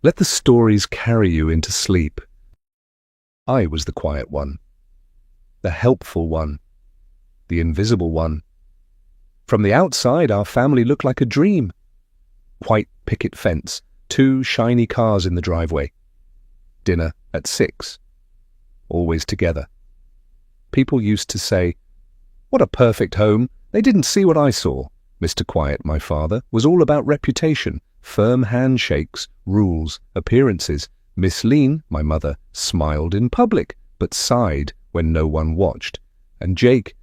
Let the stories carry you into sleep. I was the quiet one, the helpful one, the invisible one. From the outside, our family looked like a dream. White picket fence, 2 shiny cars in the driveway. Dinner at 6. Always together. People used to say, "What a perfect home. They didn't see what I saw." Mr. Quiet, my father, was all about reputation, firm handshakes, rules, appearances. Miss Lean, my mother, smiled in public, but sighed when no one watched. And Jake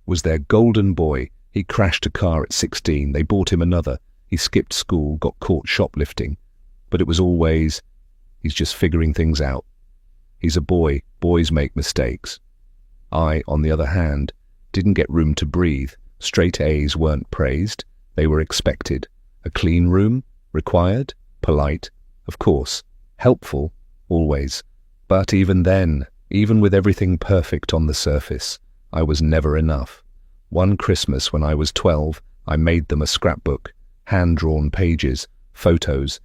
was their golden boy. He crashed a car at 16. They bought him another. He skipped school, got caught shoplifting. But it was always, he's just figuring things out. He's a boy. Boys make mistakes. I, on the other hand, didn't get room to breathe. Straight A's weren't praised. They were expected. A clean room, required, polite, of course, helpful, always. But even then, even with everything perfect on the surface, I was never enough. One Christmas when I was 12, I made them a scrapbook, hand-drawn pages, photos,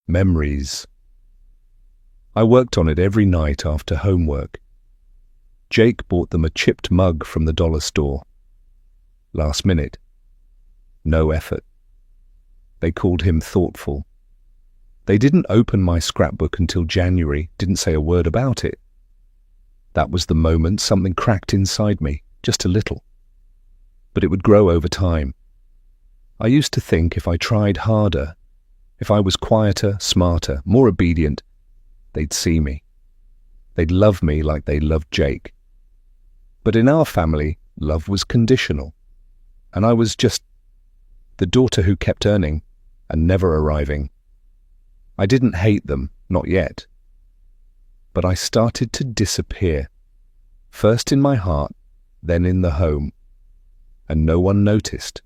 memories. I worked on it every night after homework. Jake bought them a chipped mug from the dollar store. Last minute. No effort. They called him thoughtful. They didn't open my scrapbook until January, didn't say a word about it. That was the moment something cracked inside me, just a little. But it would grow over time. I used to think if I tried harder, if I was quieter, smarter, more obedient, they'd see me. They'd love me like they loved Jake. But in our family, love was conditional. And I was just the daughter who kept earning and never arriving. I didn't hate them, not yet. But I started to disappear. First in my heart, then in the home. And no one noticed.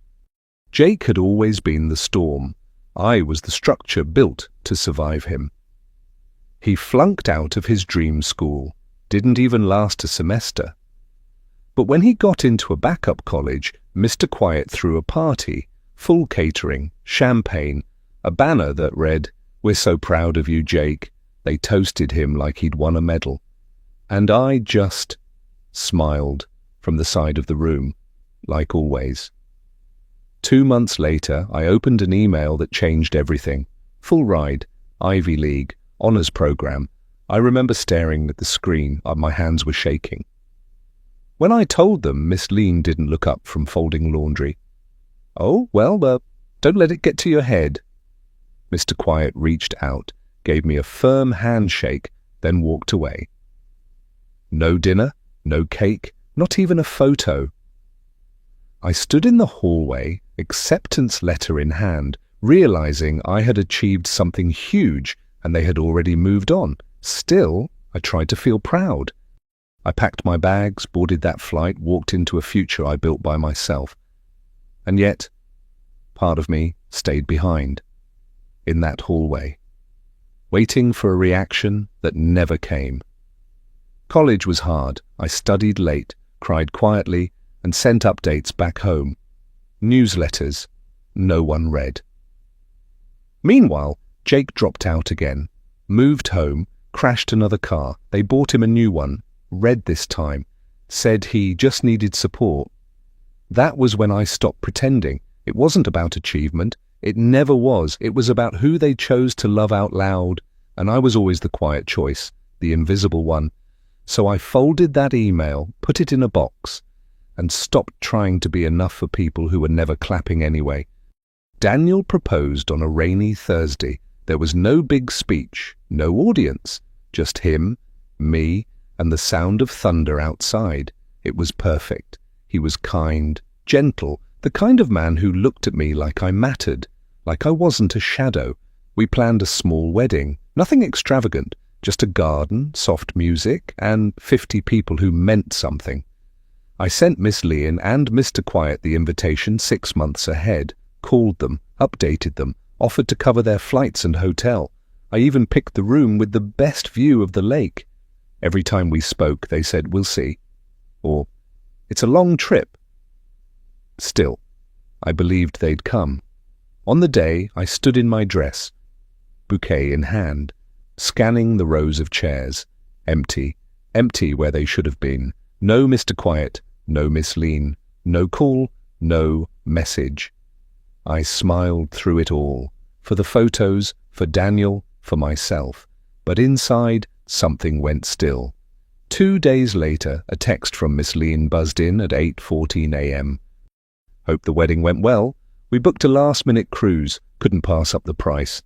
Jake had always been the storm. I was the structure built to survive him. He flunked out of his dream school, didn't even last a semester. But when he got into a backup college, Mr. Quiet threw a party, full catering, champagne, a banner that read, "We're so proud of you, Jake." They toasted him like he'd won a medal. And I just smiled from the side of the room, like always. 2 months later, I opened an email that changed everything. Full ride, Ivy League, honors program. I remember staring at the screen, my hands were shaking. When I told them, Miss Lean didn't look up from folding laundry. "Oh, well, don't let it get to your head." Mr. Quiet reached out, gave me a firm handshake, then walked away. No dinner, no cake, not even a photo. I stood in the hallway, acceptance letter in hand, realizing I had achieved something huge and they had already moved on. Still, I tried to feel proud. I packed my bags, boarded that flight, walked into a future I built by myself. And yet, part of me stayed behind, in that hallway, waiting for a reaction that never came. College was hard. I studied late, cried quietly, and sent updates back home. Newsletters no one read. Meanwhile, Jake dropped out again, moved home, crashed another car. They bought him a new one, red this time, said he just needed support. That was when I stopped pretending. It wasn't about achievement. It never was. It was about who they chose to love out loud, and I was always the quiet choice, the invisible one. So I folded that email, put it in a box, and stopped trying to be enough for people who were never clapping anyway. Daniel proposed on a rainy Thursday. There was no big speech, no audience, just him, me, and the sound of thunder outside. It was perfect. He was kind, gentle, the kind of man who looked at me like I mattered, like I wasn't a shadow. We planned a small wedding, nothing extravagant, just a garden, soft music, and 50 people who meant something. I sent Miss Lean and Mr. Quiet the invitation 6 months ahead, called them, updated them, offered to cover their flights and hotel. I even picked the room with the best view of the lake. Every time we spoke, they said, "We'll see," or "It's a long trip." Still, I believed they'd come. On the day, I stood in my dress. bouquet in hand, scanning the rows of chairs. Empty, empty where they should have been. No Mr. Quiet, no Miss Lean, no call, no message. I smiled through it all, for the photos, for Daniel, for myself. But inside, something went still. 2 days later, a text from Miss Lean buzzed in at 8:14 a.m. Hope the wedding went well. We booked a last-minute cruise, couldn't pass up the price.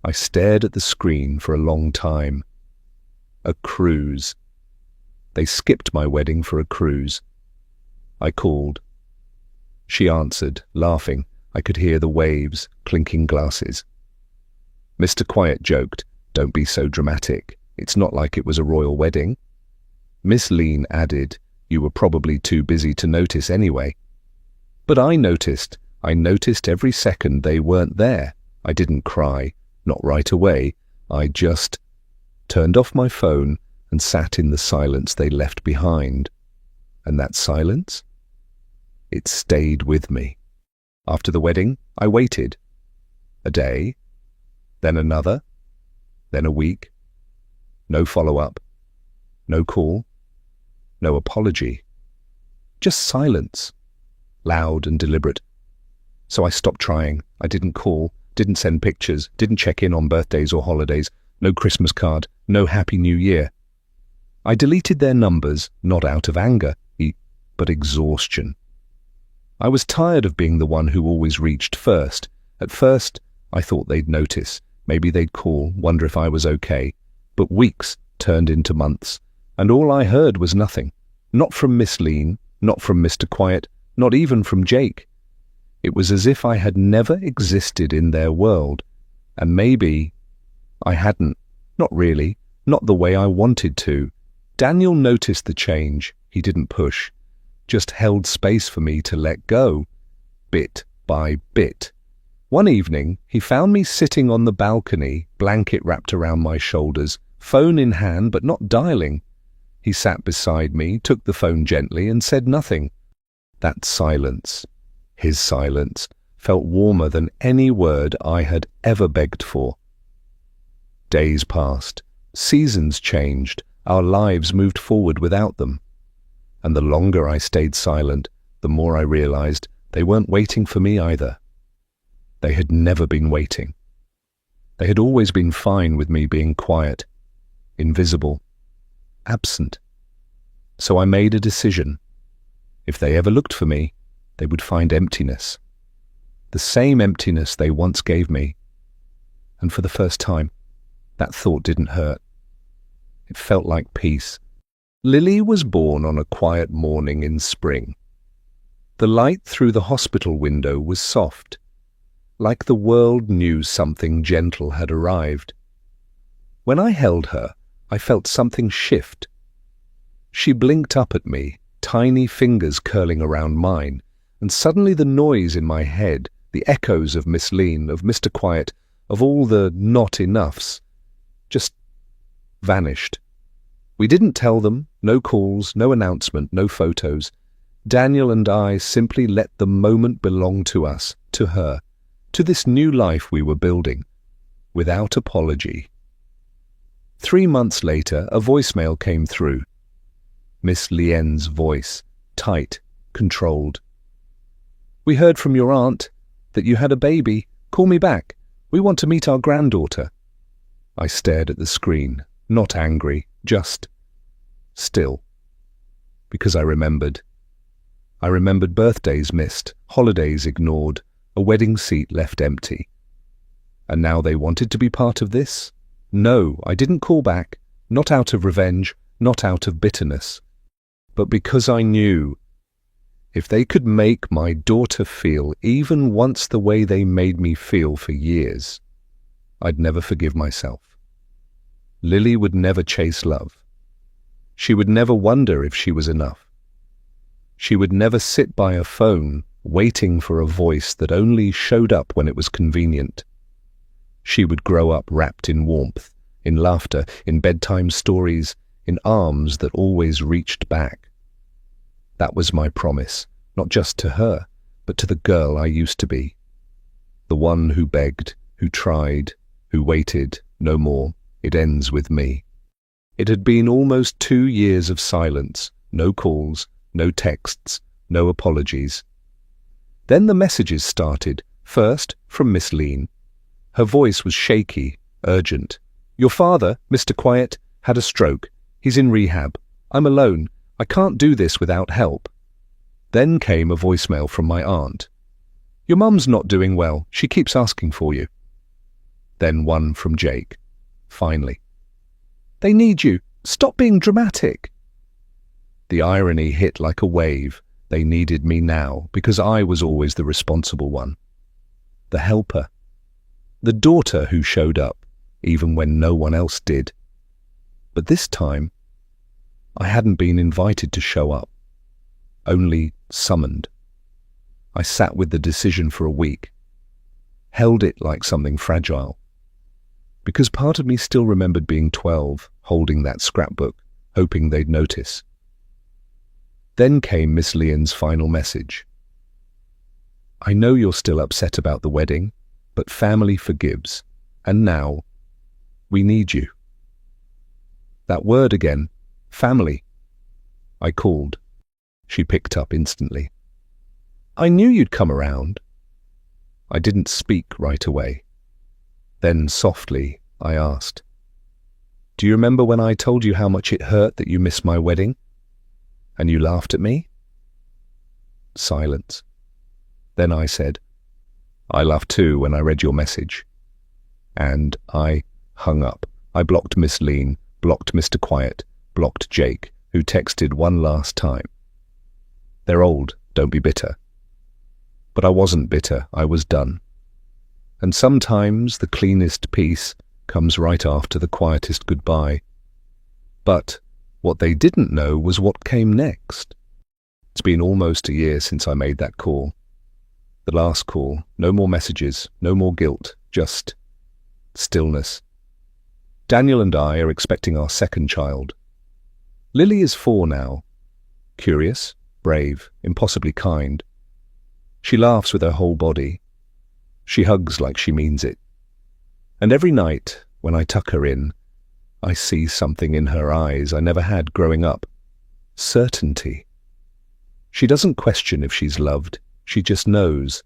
I stared at the screen for a long time. A cruise. They skipped my wedding for a cruise. I called. She answered, laughing. I could hear the waves, clinking glasses. Mr. Quiet joked, "Don't be so dramatic. It's not like it was a royal wedding." Miss Lean added, "You were probably too busy to notice anyway." But I noticed every second they weren't there. I didn't cry, not right away. I just turned off my phone and sat in the silence they left behind. And that silence? It stayed with me. After the wedding, I waited. A day, then another, then a week. No follow-up, no call, no apology. Just silence, loud and deliberate. So I stopped trying. I didn't call, didn't send pictures, didn't check in on birthdays or holidays, no Christmas card, no Happy New Year. I deleted their numbers, not out of anger, but exhaustion. I was tired of being the one who always reached first. At first, I thought they'd notice. Maybe they'd call, wonder if I was okay. But weeks turned into months, and all I heard was nothing. Not from Miss Lean, not from Mr. Quiet, not even from Jake. It was as if I had never existed in their world, and maybe I hadn't. Not really, not the way I wanted to. Daniel noticed the change. He didn't push, just held space for me to let go, bit by bit. One evening, he found me sitting on the balcony, blanket wrapped around my shoulders, phone in hand but not dialing. He sat beside me, took the phone gently and said nothing. That silence, his silence, felt warmer than any word I had ever begged for. Days passed, seasons changed, our lives moved forward without them. And the longer I stayed silent, the more I realized they weren't waiting for me either. They had never been waiting. They had always been fine with me being quiet, invisible, absent. So I made a decision. If they ever looked for me, they would find emptiness. The same emptiness they once gave me. And for the first time, that thought didn't hurt. It felt like peace. Lily was born on a quiet morning in spring. The light through the hospital window was soft, like the world knew something gentle had arrived. When I held her, I felt something shift. She blinked up at me, tiny fingers curling around mine, and suddenly the noise in my head, the echoes of Miss Lean, of Mr. Quiet, of all the not enoughs, just vanished. We didn't tell them, no calls, no announcement, no photos. Daniel and I simply let the moment belong to us, to her, to this new life we were building, without apology. 3 months later, a voicemail came through. Miss Lien's voice, tight, controlled. "We heard from your aunt that you had a baby. Call me back. We want to meet our granddaughter." I stared at the screen, not angry, just still. Because I remembered. I remembered birthdays missed, holidays ignored, a wedding seat left empty. And now they wanted to be part of this? No, I didn't call back, not out of revenge, not out of bitterness, but because I knew if they could make my daughter feel even once the way they made me feel for years, I'd never forgive myself. Lily would never chase love. She would never wonder if she was enough. She would never sit by a phone waiting for a voice that only showed up when it was convenient. She would grow up wrapped in warmth, in laughter, in bedtime stories, in arms that always reached back. That was my promise, not just to her, but to the girl I used to be. The one who begged, who tried, who waited no more. It ends with me. It had been almost 2 years of silence, no calls, no texts, no apologies. Then the messages started, first from Miss Lean. Her voice was shaky, urgent. "Your father, Mr. Quiet, had a stroke. He's in rehab. I'm alone. I can't do this without help." Then came a voicemail from my aunt. "Your mum's not doing well. She keeps asking for you." Then one from Jake. Finally. "They need you. Stop being dramatic." The irony hit like a wave. They needed me now because I was always the responsible one. The helper. The daughter who showed up, even when no one else did. But this time, I hadn't been invited to show up, only summoned. I sat with the decision for a week, held it like something fragile, because part of me still remembered being 12, holding that scrapbook, hoping they'd notice. Then came Miss Leon's final message. "I know you're still upset about the wedding, but family forgives, and now, we need you." That word again, family. I called. She picked up instantly. "I knew you'd come around." I didn't speak right away. Then softly, I asked, "Do you remember when I told you how much it hurt that you missed my wedding? And you laughed at me?" Silence. Then I said, "I laughed too when I read your message." And I hung up. I blocked Miss Lean, blocked Mr. Quiet, blocked Jake, who texted one last time. They're old, don't be bitter. But I wasn't bitter, I was done. And sometimes the cleanest peace comes right after the quietest goodbye. But what they didn't know was what came next. It's been almost a year since I made that call. The last call, no more messages, no more guilt, just stillness. Daniel and I are expecting our second child. Lily is 4 now, curious, brave, impossibly kind. She laughs with her whole body. She hugs like she means it. And every night, when I tuck her in, I see something in her eyes I never had growing up. Certainty. She doesn't question if she's loved, she just knows.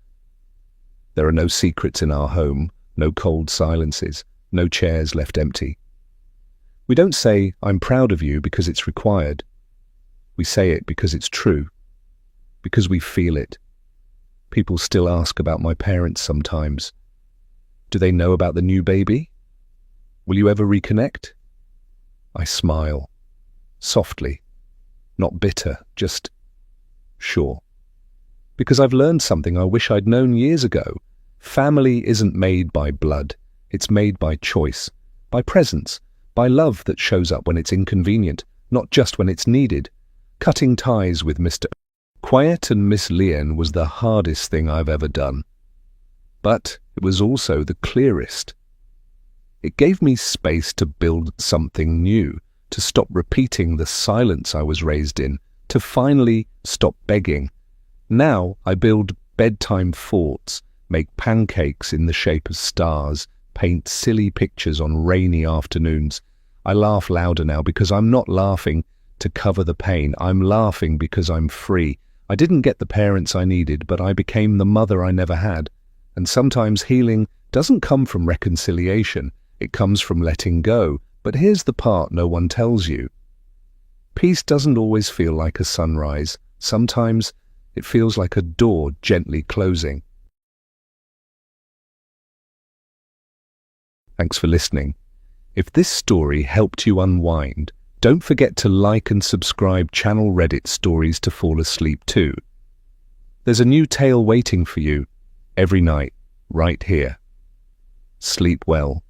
There are no secrets in our home, no cold silences, no chairs left empty. We don't say, "I'm proud of you," because it's required. We say it because it's true, because we feel it. People still ask about my parents sometimes. Do they know about the new baby? Will you ever reconnect? I smile, softly, not bitter, just sure. Because I've learned something I wish I'd known years ago. Family isn't made by blood. It's made by choice, by presence, by love that shows up when it's inconvenient, not just when it's needed. Cutting ties with Mr. Quiet and Miss Leon was the hardest thing I've ever done. But it was also the clearest. It gave me space to build something new, to stop repeating the silence I was raised in, to finally stop begging. Now I build bedtime forts, make pancakes in the shape of stars, paint silly pictures on rainy afternoons. I laugh louder now because I'm not laughing to cover the pain. I'm laughing because I'm free. I didn't get the parents I needed, but I became the mother I never had. And sometimes healing doesn't come from reconciliation. It comes from letting go. But here's the part no one tells you. Peace doesn't always feel like a sunrise. Sometimes it feels like a door gently closing. Thanks for listening. If this story helped you unwind, don't forget to like and subscribe channel Reddit Stories to Fall Asleep too. There's a new tale waiting for you every night, right here. Sleep well.